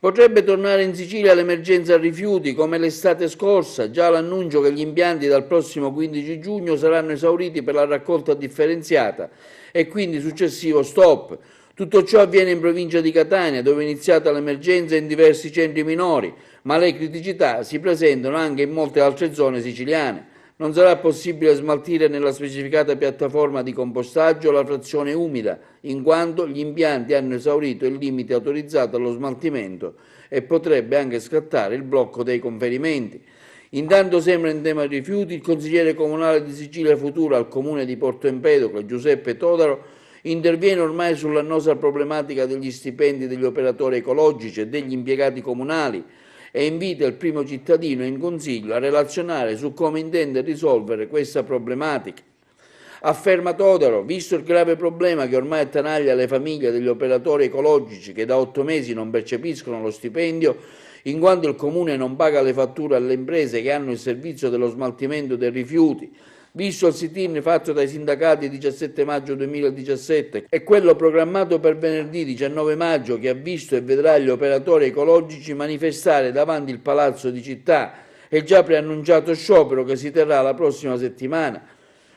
Potrebbe tornare in Sicilia l'emergenza rifiuti come l'estate scorsa, già l'annuncio che gli impianti dal prossimo 15 giugno saranno esauriti per la raccolta differenziata e quindi successivo stop. Tutto ciò avviene in provincia di Catania, dove è iniziata l'emergenza in diversi centri minori, ma le criticità si presentano anche in molte altre zone siciliane. Non sarà possibile smaltire nella specificata piattaforma di compostaggio la frazione umida, in quanto gli impianti hanno esaurito il limite autorizzato allo smaltimento e potrebbe anche scattare il blocco dei conferimenti. Intanto, sempre in tema rifiuti, il consigliere comunale di Sicilia Futura al comune di Porto Empedocle, Giuseppe Todaro, interviene ormai sull'annosa problematica degli stipendi degli operatori ecologici e degli impiegati comunali e invita il primo cittadino in consiglio a relazionare su come intende risolvere questa problematica. Afferma Todaro, visto il grave problema che ormai attanaglia le famiglie degli operatori ecologici che da 8 mesi non percepiscono lo stipendio, in quanto il Comune non paga le fatture alle imprese che hanno il servizio dello smaltimento dei rifiuti, visto il sit-in fatto dai sindacati il 17 maggio 2017 e quello programmato per venerdì 19 maggio che ha visto e vedrà gli operatori ecologici manifestare davanti il Palazzo di Città e già preannunciato sciopero che si terrà la prossima settimana.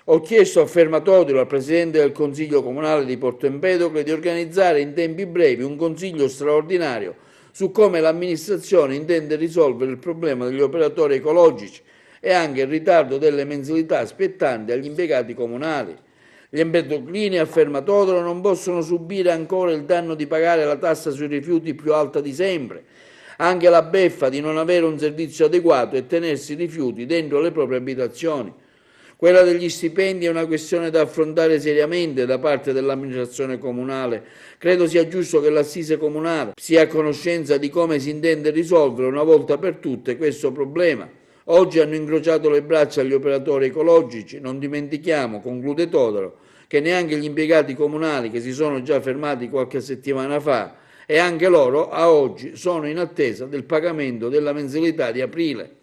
Ho chiesto a Fermatodolo, al Presidente del Consiglio Comunale di Porto Empedocle, di organizzare in tempi brevi un consiglio straordinario su come l'amministrazione intende risolvere il problema degli operatori ecologici e anche il ritardo delle mensilità spettanti agli impiegati comunali. Gli empedoclini, afferma Todaro, non possono subire ancora il danno di pagare la tassa sui rifiuti più alta di sempre, anche la beffa di non avere un servizio adeguato e tenersi i rifiuti dentro le proprie abitazioni. Quella degli stipendi è una questione da affrontare seriamente da parte dell'amministrazione comunale. Credo sia giusto che l'assise comunale sia a conoscenza di come si intende risolvere una volta per tutte questo problema. Oggi hanno incrociato le braccia gli operatori ecologici, non dimentichiamo, conclude Todaro, che neanche gli impiegati comunali che si sono già fermati qualche settimana fa e anche loro a oggi sono in attesa del pagamento della mensilità di aprile.